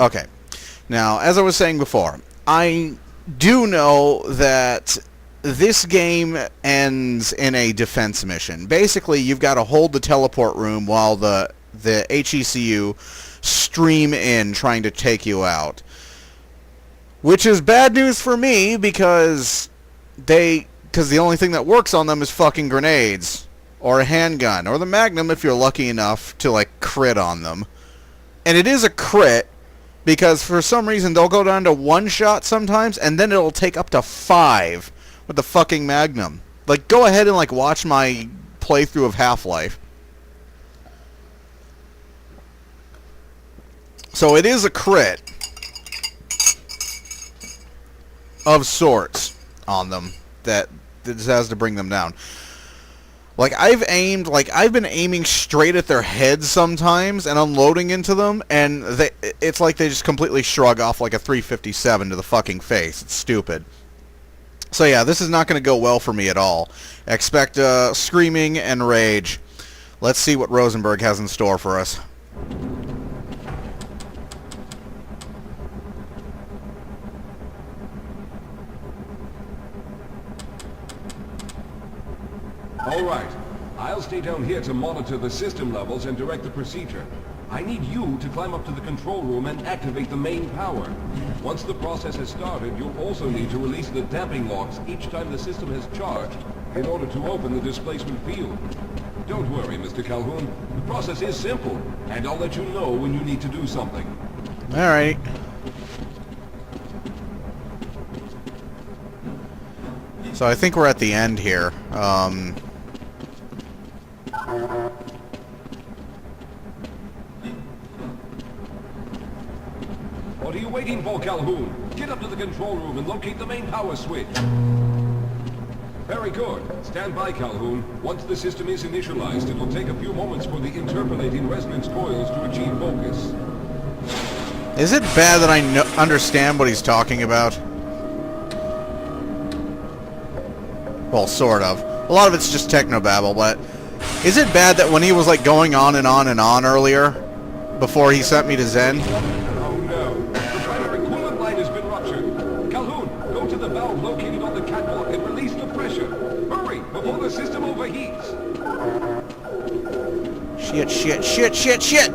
Okay. Now, as I was saying before, I do know that this game ends in a defense mission. Basically, you've got to hold the teleport room while the HECU stream in trying to take you out. Which is bad news for me because the only thing that works on them is fucking grenades. Or a handgun. Or the Magnum if you're lucky enough to, like, crit on them. And it is a crit because for some reason they'll go down to 1 shot sometimes and then it'll take up to 5 with the fucking Magnum. Like, go ahead and, like, watch my playthrough of Half-Life. So it is a crit of sorts on them that just has to bring them down. Like, I've been aiming straight at their heads sometimes and unloading into them, and it's like they just completely shrug off like a 357 to the fucking face. It's stupid. So yeah, this is not going to go well for me at all. Expect screaming and rage. Let's see what Rosenberg has in store for us. All right. I'll stay down here to monitor the system levels and direct the procedure. I need you to climb up to the control room and activate the main power. Once the process has started, you'll also need to release the damping locks each time the system has charged in order to open the displacement field. Don't worry, Mr. Calhoun. The process is simple, and I'll let you know when you need to do something. All right. So I think we're at the end here. What are you waiting for, Calhoun? Get up to the control room and locate the main power switch. Very good. Stand by, Calhoun. Once the system is initialized, it will take a few moments for the interpolating resonance coils to achieve focus. Is it bad that I understand what he's talking about? Well, sort of. A lot of it's just technobabble, but is it bad that when he was like going on and on and on earlier, before he sent me to Zen? Oh no. The primary coolant line has been ruptured. Calhoun, go to the valve located on the catwalk and release the pressure. Hurry, before the system overheats. Shit, shit, shit, shit, shit!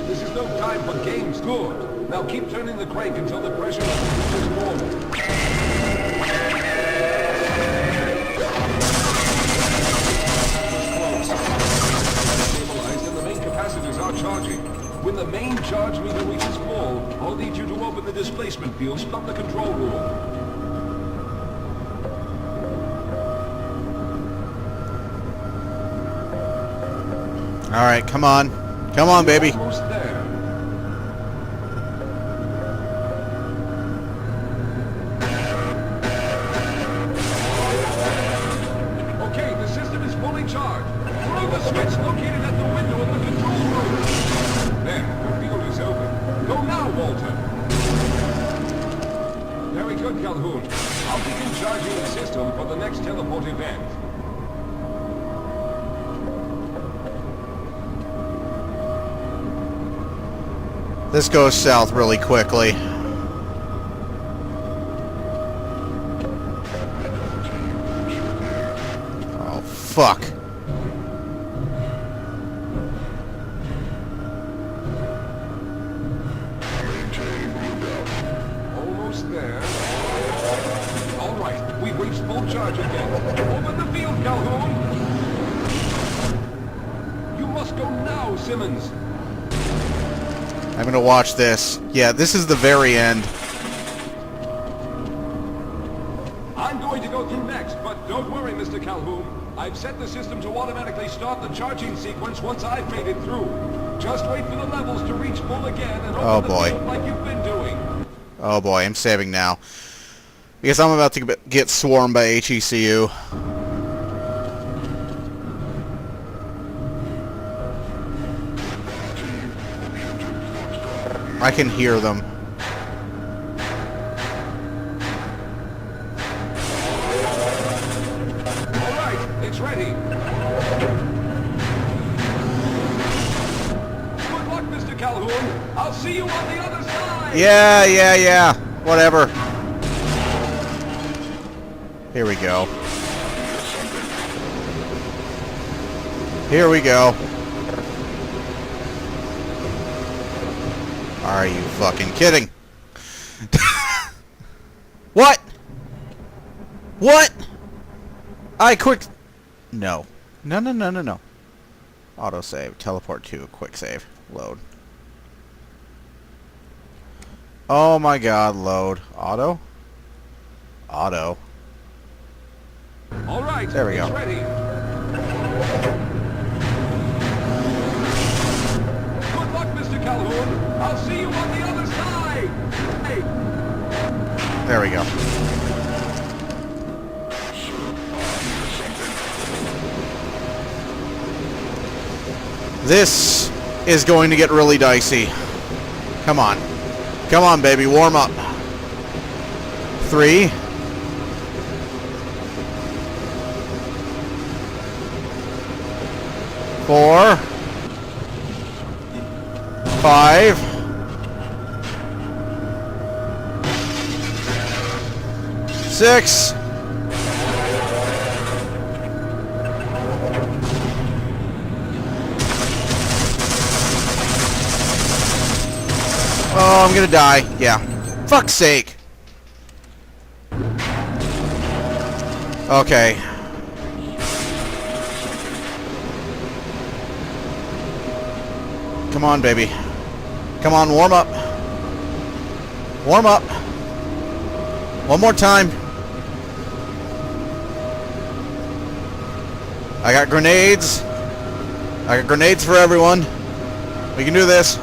This is no time for games, good. Now keep turning the crank until the pressure level reaches normal. Charging. When the main charge meter reaches full, I'll need you to open the displacement field, stop the control room. Alright, come on. Come on, baby. Almost there. Okay, the system is fully charged. Throw the switch located at the window of the control room. There, the field is open. Go now, Walter. Very good, Calhoun. I'll begin charging the system for the next teleport event. This goes south really quickly. Oh, fuck. Almost there. All right, we've reached full charge again. Open the field, Calhoun. You must go now, Simmons. I'm gonna watch this. Yeah, this is the very end. I'm going to go through next, but don't worry, Mr. Calhoun. I've set the system to automatically start the charging sequence once I've made it through. Just wait for the levels to reach full again and open the field like you've been doing. Oh boy, I'm saving now. Because I'm about to get swarmed by HECU. I can hear them. All right, it's ready. Good luck, Mr. Calhoun. I'll see you on the other side. Yeah. Whatever. Here we go. Here we go. Are you fucking kidding? What? What? No. No. Autosave. Teleport to quick save. Load. Oh my god, load. Auto? Auto. All right. There we go. It's ready. Good luck, Mr. Calhoun. I'll see you on the other side. Hey. There we go. This is going to get really dicey. Come on. Come on, baby. Warm up. 3. 4. 5. 6. Oh, I'm gonna die. Yeah. Fuck's sake. Okay. Come on, baby. Come on, warm up. Warm up. One more time. I got grenades. I got grenades for everyone. We can do this.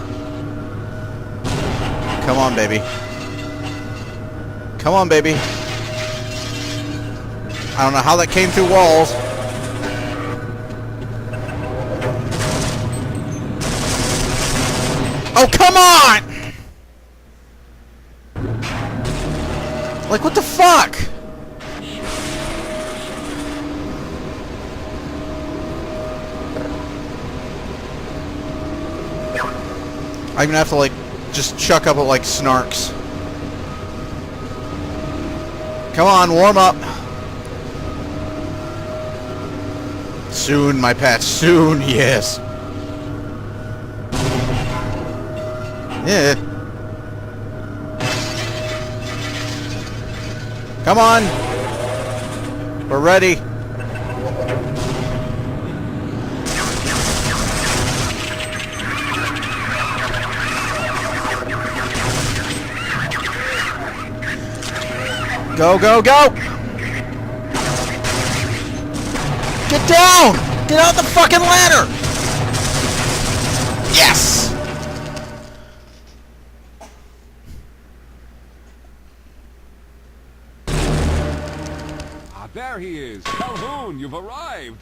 Come on, baby. Come on, baby. I don't know how that came through walls. Oh, come on! Like, what the fuck? I'm gonna have to, like, just chuck up like snarks. Come on, warm up. Soon, my pet. Soon, yes. Yeah. Come on. We're ready. Go, go, go! Get down! Get out the fucking ladder! Yes! Ah, there he is. Calhoun, you've arrived.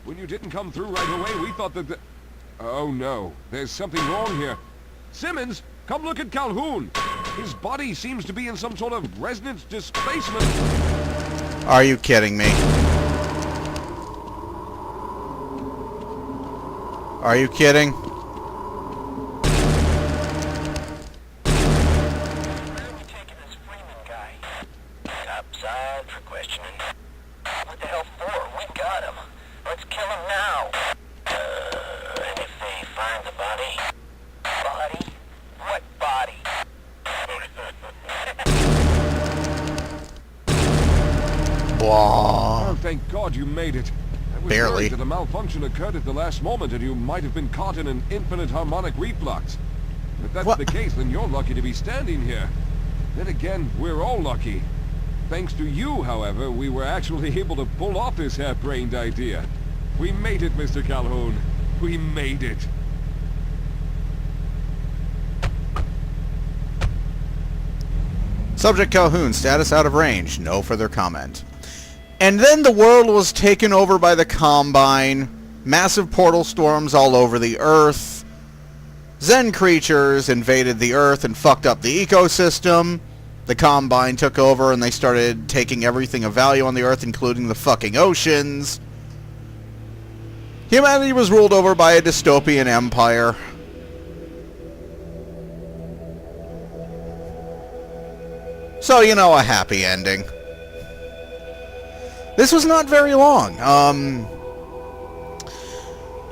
When you didn't come through right away, we thought that the... Oh no, there's something wrong here. Simmons, come look at Calhoun. His body seems to be in some sort of resonance displacement. Are you kidding me? Are you kidding? Upside for questioning. What the hell for? We've got him. Let's kill him now. And if they find the body... Body? What body? Blah. Oh, thank God you made it. I was Barely. worried that a malfunction occurred at the last moment and you might have been caught in an infinite harmonic reflux. If that's What? the case, then you're lucky to be standing here. Then again, we're all lucky. Thanks to you, however, we were actually able to pull off this harebrained idea. We made it, Mr. Calhoun. We made it. Subject Calhoun, status out of range. No further comment. And then the world was taken over by the Combine. Massive portal storms all over the Earth. Zen creatures invaded the Earth and fucked up the ecosystem. The Combine took over and they started taking everything of value on the Earth, including the fucking oceans. Humanity was ruled over by a dystopian empire. So, you know, a happy ending. This was not very long.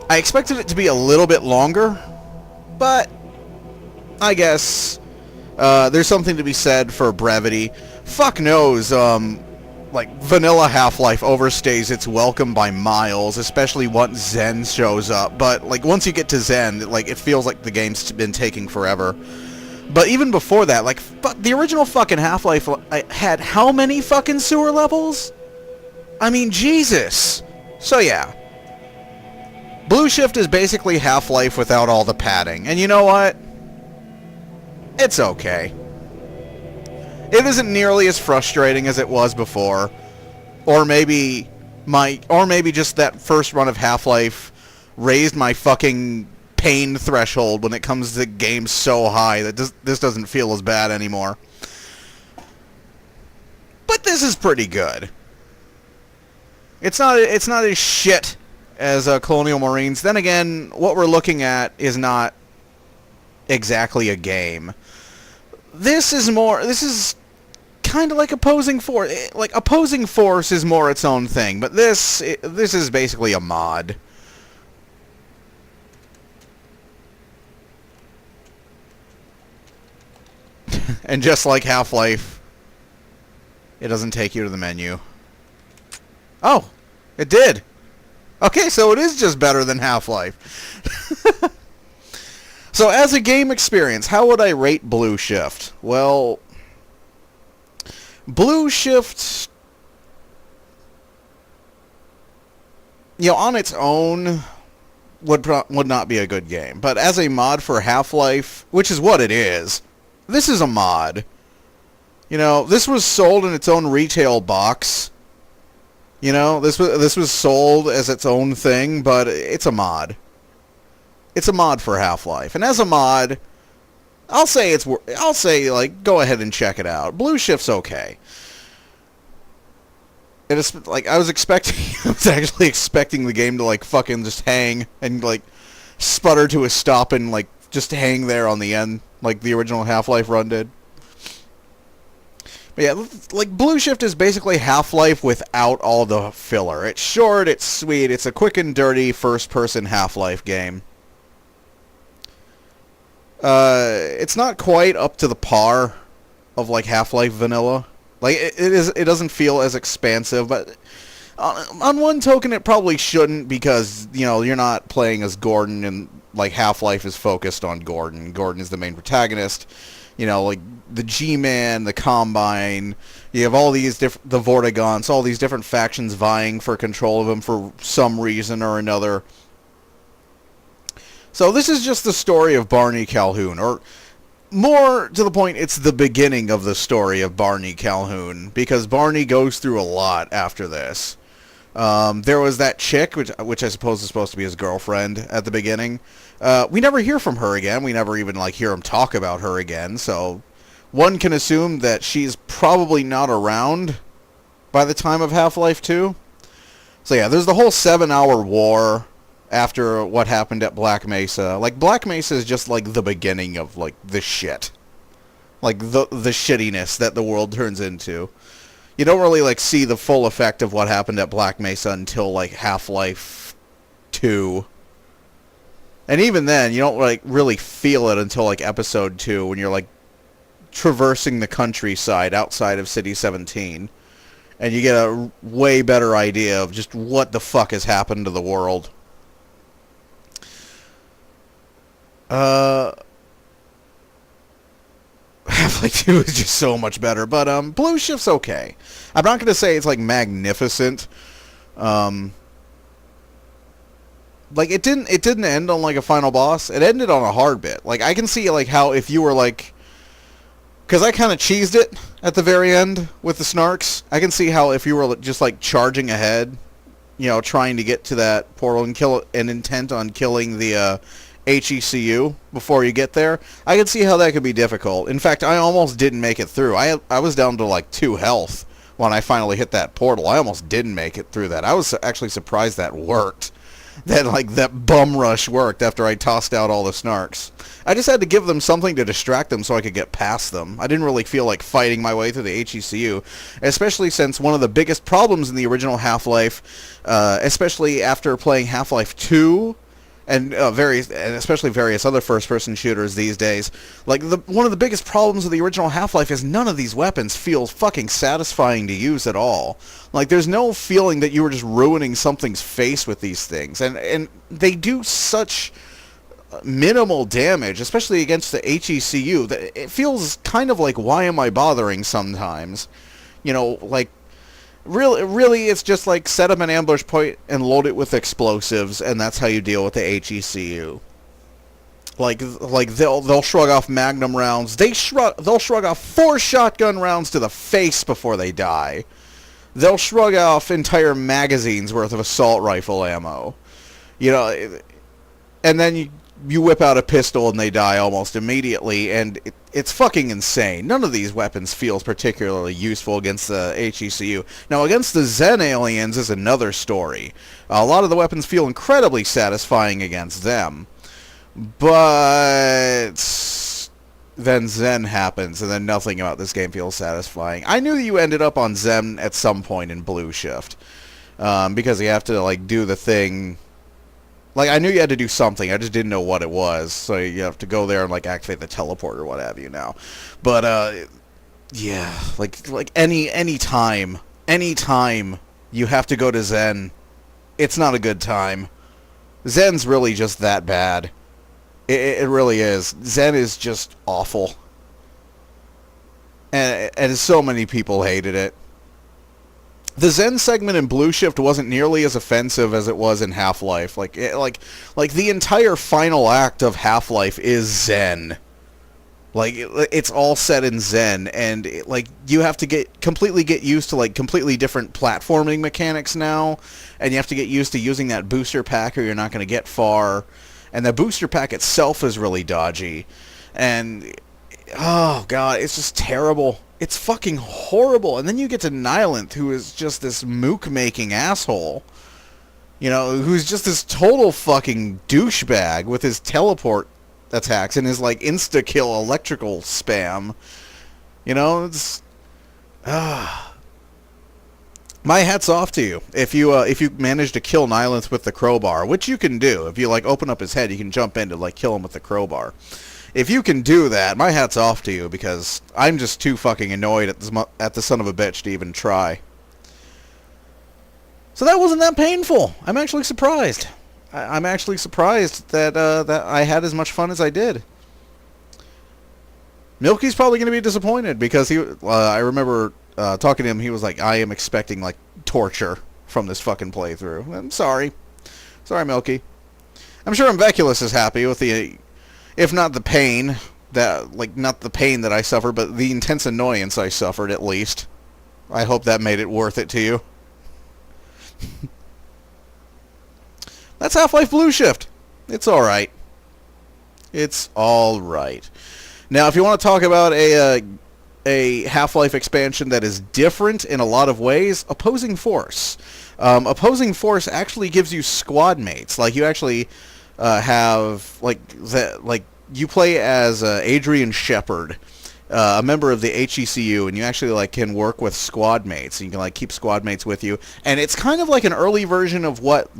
I expected it to be a little bit longer, but I guess there's something to be said for brevity. Fuck knows, like, vanilla Half-Life overstays its welcome by miles, especially once Zen shows up. But, like, once you get to Zen, like, it feels like the game's been taking forever. But even before that, like, the original fucking Half-Life had how many fucking sewer levels? I mean, Jesus. So, yeah. Blue Shift is basically Half-Life without all the padding. And you know what? It's okay. It isn't nearly as frustrating as it was before. Or maybe just that first run of Half-Life raised my fucking pain threshold when it comes to games so high that this doesn't feel as bad anymore. But this is pretty good. It's not as shit as Colonial Marines. Then again, what we're looking at is not exactly a game. This is kind of like Opposing Force. Like, Opposing Force is more its own thing, but this is basically a mod. And just like Half-Life, it doesn't take you to the menu. Oh, it did. Okay, so it is just better than Half-Life. So as a game experience, how would I rate Blue Shift? Well, Blue Shift, you know, on its own would not be a good game. But as a mod for Half-Life, which is what it is, this is a mod. You know, this was sold in its own retail box. You know, this was sold as its own thing, but it's a mod. It's a mod for Half-Life, and as a mod, I'll say like go ahead and check it out. Blue Shift's okay. It is like I was actually expecting the game to like fucking just hang and like sputter to a stop and like just hang there on the end like the original Half-Life run did. But yeah, like, Blue Shift is basically Half-Life without all the filler. It's short, it's sweet, it's a quick and dirty first-person Half-Life game. It's not quite up to the par of, like, Half-Life vanilla. Like, it doesn't feel as expansive, but on one token it probably shouldn't because, you know, you're not playing as Gordon and, like, Half-Life is focused on Gordon. Gordon is the main protagonist. You know, like, the G-Man, the Combine, you have all these the Vortigaunts, all these different factions vying for control of him for some reason or another. So this is just the story of Barney Calhoun, or more to the point, it's the beginning of the story of Barney Calhoun, because Barney goes through a lot after this. There was that chick, which I suppose is supposed to be his girlfriend at the beginning. We never hear from her again. We never even like hear him talk about her again. So one can assume that she's probably not around by the time of Half-Life 2. So yeah, there's the whole 7-hour war after what happened at Black Mesa. Like, Black Mesa is just like the beginning of like the shit. Like the shittiness that the world turns into. You don't really like see the full effect of what happened at Black Mesa until like Half-Life 2. And even then, you don't like really feel it until like Episode 2 when you're like traversing the countryside outside of City 17. And you get a way better idea of just what the fuck has happened to the world. Half-Life 2 is just so much better, but Blue Shift's okay. I'm not going to say it's like magnificent. Like, it didn't end on like a final boss. It ended on a hard bit. Like, I can see like how if you were like, because I kind of cheesed it at the very end with the snarks. I can see how if you were just like charging ahead, you know, trying to get to that portal and kill it, and intent on killing the HECU before you get there, I can see how that could be difficult. In fact, I almost didn't make it through. I was down to like 2 health when I finally hit that portal. I almost didn't make it through that. I was actually surprised that worked. that bum rush worked after I tossed out all the snarks. I just had to give them something to distract them so I could get past them. I didn't really feel like fighting my way through the HECU, especially since one of the biggest problems in the original Half-Life, especially after playing Half-Life 2, and especially various other first-person shooters these days, like one of the biggest problems of the original Half-Life is none of these weapons feel fucking satisfying to use at all. Like, there's no feeling that you were just ruining something's face with these things, and they do such minimal damage, especially against the HECU, that it feels kind of like, why am I bothering sometimes? You know, like, really, it's just like set up an ambush point and load it with explosives, and that's how you deal with the HECU. Like they'll shrug off magnum rounds. They'll shrug off 4 shotgun rounds to the face before they die. They'll shrug off entire magazines worth of assault rifle ammo. You know, and then you whip out a pistol and they die almost immediately, and it's fucking insane. None of these weapons feels particularly useful against the HECU. Now, against the Zen aliens is another story. A lot of the weapons feel incredibly satisfying against them, but then Zen happens, and then nothing about this game feels satisfying. I knew that you ended up on Zen at some point in Blue Shift, because you have to, like, do the thing. Like, I knew you had to do something, I just didn't know what it was, so you have to go there and, like, activate the teleport or what have you now. But, yeah, like any time you have to go to Zen, it's not a good time. Zen's really just that bad. It really is. Zen is just awful. And so many people hated it. The Zen segment in Blue Shift wasn't nearly as offensive as it was in Half-Life. Like the entire final act of Half-Life is Zen. Like, it's all set in Zen, and you have to completely get used to, like, completely different platforming mechanics now, and you have to get used to using that booster pack or you're not going to get far. And the booster pack itself is really dodgy. And, oh god, it's just terrible. It's fucking horrible. And then you get to Nihilith, who is just this mook-making asshole. You know, who's just this total fucking douchebag with his teleport attacks and his, like, insta-kill electrical spam. You know, it's... My hat's off to you. If you manage to kill Nihilith with the crowbar, which you can do. If you, like, open up his head, you can jump in to, like, kill him with the crowbar. If you can do that, my hat's off to you, because I'm just too fucking annoyed at the son of a bitch to even try. So that wasn't that painful. I'm actually surprised. I'm actually surprised that I had as much fun as I did. Milky's probably going to be disappointed, because I remember talking to him, he was like, I am expecting, like, torture from this fucking playthrough. I'm sorry. Sorry, Milky. I'm sure Imveculus is happy with the... If not the pain, not the pain that I suffered, but the intense annoyance I suffered, at least. I hope that made it worth it to you. That's Half-Life Blue Shift. It's alright. It's alright. Now, if you want to talk about a Half-Life expansion that is different in a lot of ways, Opposing Force. Opposing Force actually gives you squad mates. Like, you actually... you play as Adrian Shepard, a member of the HECU, and you actually, like, can work with squad mates. You can, like, keep squad mates with you, and it's kind of like an early version of what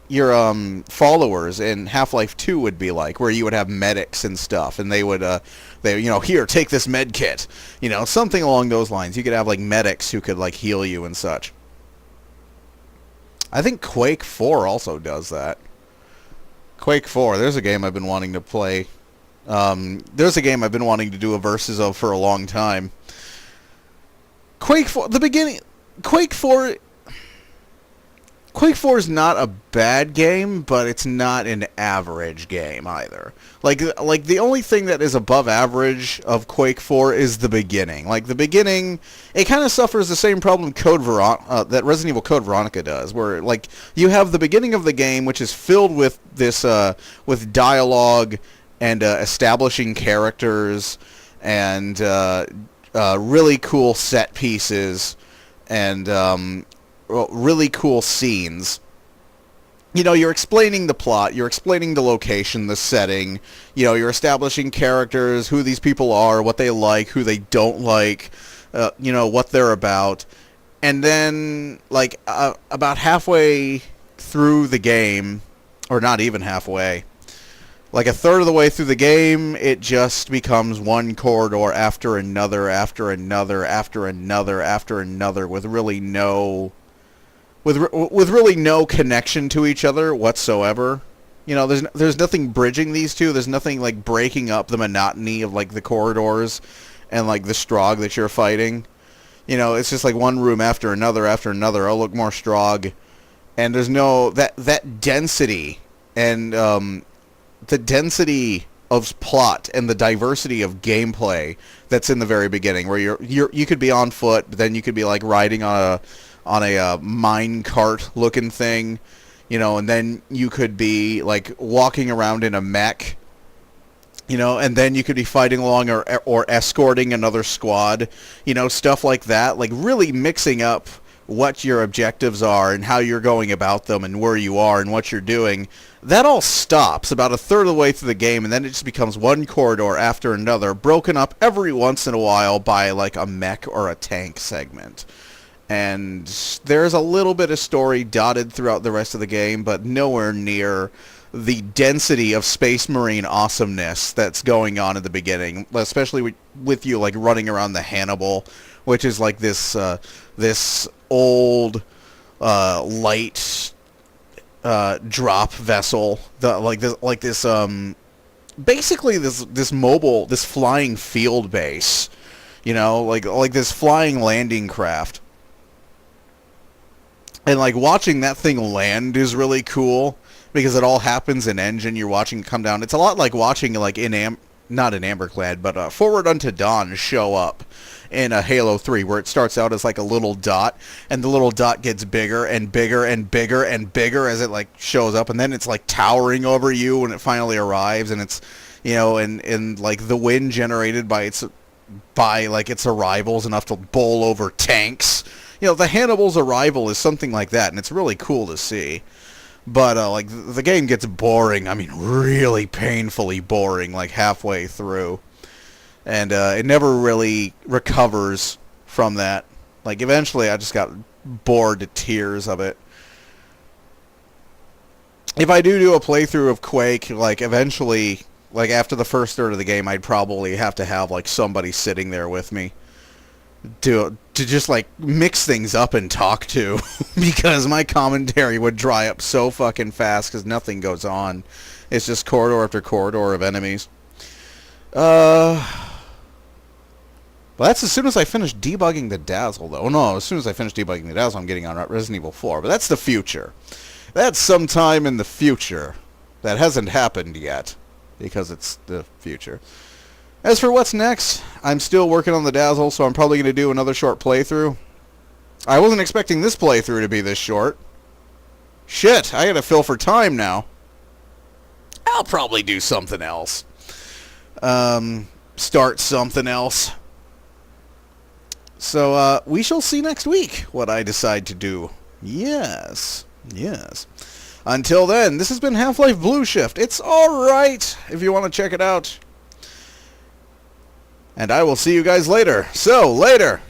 your followers in Half-Life 2 would be like, where you would have medics and stuff, and they would here, take this med kit, something along those lines. You could have, like, medics who could, like, heal you and such. I think Quake 4 also does that. Quake 4, there's a game I've been wanting to play. There's a game I've been wanting to do a versus of for a long time. Quake 4, Quake 4 is not a bad game, but it's not an average game either. Like the only thing that is above average of Quake 4 is the beginning. Like, the beginning, it kind of suffers the same problem that Resident Evil Code Veronica does, where, like, you have the beginning of the game, which is filled with this with dialogue and establishing characters and really cool set pieces and really cool scenes. you know, you're explaining the plot, you're explaining the location, the setting, you know, you're establishing characters, who these people are, what they like, who they don't like, you know, what they're about. And then, like, about halfway through the game, or not even halfway, like a third of the way through the game, it just becomes one corridor after another, after another, after another, after another, with really no... with really no connection to each other whatsoever. You know, there's nothing bridging these two. There's nothing, like, breaking up the monotony of, like, the corridors and, like, the Strogg that you're fighting. You know, it's just, like, one room after another, oh, look, more Strogg. And there's no... That density and, the density of plot and the diversity of gameplay that's in the very beginning, where you could be on foot, but then you could be, like, riding on a mine cart looking thing, you know, and then you could be, like, walking around in a mech, you know, and then you could be fighting along or escorting another squad, you know, stuff like that, like, really mixing up what your objectives are and how you're going about them and where you are and what you're doing. That all stops about a third of the way through the game, and then it just becomes one corridor after another, broken up every once in a while by, like, a mech or a tank segment. And there's a little bit of story dotted throughout the rest of the game, but nowhere near the density of Space Marine awesomeness that's going on at the beginning, especially with you, like, running around the Hannibal, which is, like, this old light drop vessel, basically this mobile, this flying field base, you know, like this flying landing craft. And, like, watching that thing land is really cool, because it all happens in engine. You're watching it come down. It's a lot like watching, like, not in Amberclad, but Forward Unto Dawn show up in a Halo 3, where it starts out as, like, a little dot, and the little dot gets bigger and bigger and bigger and bigger as it, like, shows up, and then it's, like, towering over you when it finally arrives, and it's, you know, and like, the wind generated by its arrival is enough to bowl over tanks. You know, the Hannibal's arrival is something like that, and it's really cool to see. But, like, the game gets boring. I mean, really painfully boring, like, halfway through. And it never really recovers from that. Like, eventually I just got bored to tears of it. If I do a playthrough of Quake, like, eventually, like, after the first third of the game, I'd probably have to have, like, somebody sitting there with me to just, like, mix things up and talk to, because my commentary would dry up so fucking fast because nothing goes on. It's just corridor after corridor of enemies. Well, that's as soon as I finish debugging the Dazzle, though. No, as soon as I finish debugging the Dazzle, I'm getting on Resident Evil 4. But that's the future. That's sometime in the future. That hasn't happened yet, because it's the future. As for what's next, I'm still working on the Dazzle, so I'm probably going to do another short playthrough. I wasn't expecting this playthrough to be this short. Shit, I gotta fill for time now. I'll probably do something else. Start something else. So, we shall see next week what I decide to do. Yes. Until then, this has been Half-Life Blue Shift. It's alright if you want to check it out. And I will see you guys later. So, later!